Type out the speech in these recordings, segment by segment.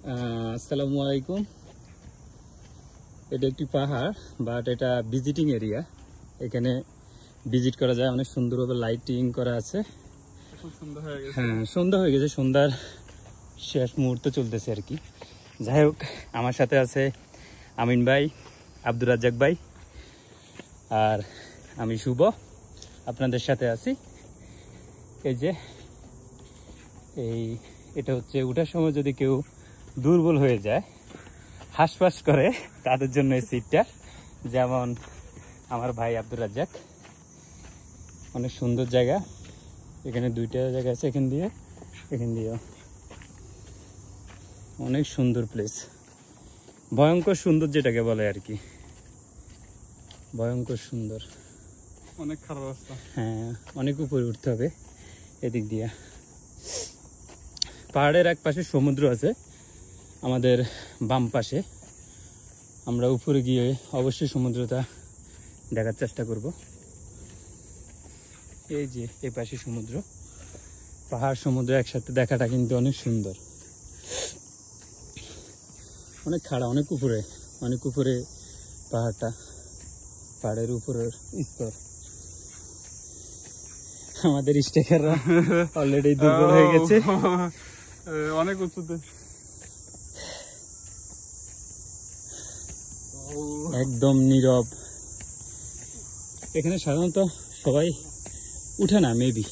আসসালামু আলাইকুম। এটা একটি পাহাড়, বাট এটা ভিজিটিং এরিয়া। এখানে ভিজিট করা যায়, অনেক সুন্দরভাবে লাইটিং করা আছে। হ্যাঁ, সন্ধ্যা হয়ে গেছে, সন্ধ্যার শেষ মুহূর্তে চলতেছে আর কি। যাই হোক, আমার সাথে আছে আমিন ভাই, আব্দুর রাজ্জাক ভাই, আর আমি শুভ আপনাদের সাথে আছি। এই যে এটা হচ্ছে ওঠার সময় যদি কেউ দুর্বল হয়ে যায়, হাঁসফাঁস করে, তাদের জন্য এই সিটটা। যেমন আমার ভাই আব্দুর রাজ্জাক। অনেক সুন্দর জায়গা, এখানে দুইটা জায়গা আছে, এখান দিয়েও অনেক সুন্দর প্লেস। ভয়ঙ্কর সুন্দর যেটাকে বলে আর কি, ভয়ঙ্কর সুন্দর। অনেক খারাপ রাস্তা। হ্যাঁ, অনেক উপরে উঠতে হবে এদিক দিয়ে। পাহাড়ের এক পাশে সমুদ্র আছে, আমাদের বাম পাশে। আমরা উপরে গিয়ে অবশ্যই সমুদ্রটা দেখার চেষ্টা করব। এই যে এই পাশে সমুদ্র, পাহাড় সমুদ্র একসাথে দেখাটা কিন্তু অনেক সুন্দর। অনেক খাড়া, অনেক উপরে পাহাড়টা, পাহাড়ের উপরের স্তর। আমাদের স্টেকাররা অলরেডি দুর্বল হয়ে গেছে, অনেক উঁচুতে, একদম নীরব। এখানে সাধারণত সবাই উঠে না, মেবি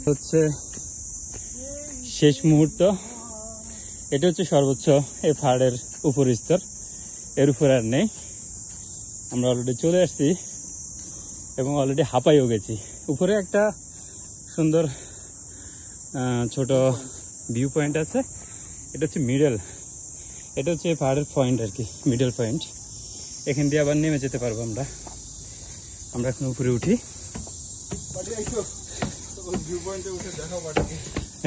হচ্ছে শেষ মুহূর্ত। এটা হচ্ছে সর্বোচ্চ এই পাহাড়ের উপর স্তর, এর উপর আর নেই। আমরা অলরেডি চলে আসছি এবং অলরেডি হাঁপাইও গেছি। উপরে একটা সুন্দর ছোট ভিউ পয়েন্ট আছে, এটা হচ্ছে এটা হচ্ছে পাহাড়ের পয়েন্ট আর কি, মিডল পয়েন্ট। এখান দিয়ে আবার নেমে যেতে পারবো আমরা এখন উপরে উঠি।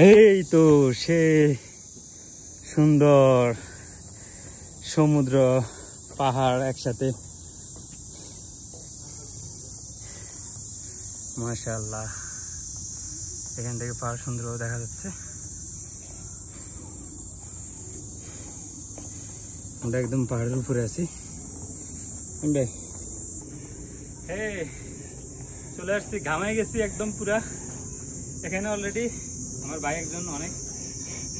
এই তো সে সুন্দর সমুদ্র পাহাড় একসাথে, মাশাআল্লাহ। এখান থেকে পাহাড় সুন্দরভাবে দেখা যাচ্ছে। আমরা একদম পাহাড়ের উপরে আছি। চলে আসছি, ঘামাই গেছি একদম পুরা। এখানে অলরেডি আমার ভাই একজন অনেক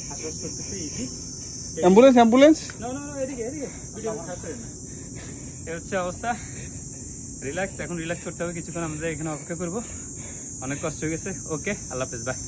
হাসপাস করতেছে। অ্যাম্বুলেন্স এদিকে এ হচ্ছে অবস্থা। রিল্যাক্স, এখন রিল্যাক্স করতে হবে কিছুক্ষণ। আমরা এখানে অপেক্ষা করবো, অনেক কষ্ট হয়ে গেছে। ওকে, আল্লাহ হাফেজ, বাই।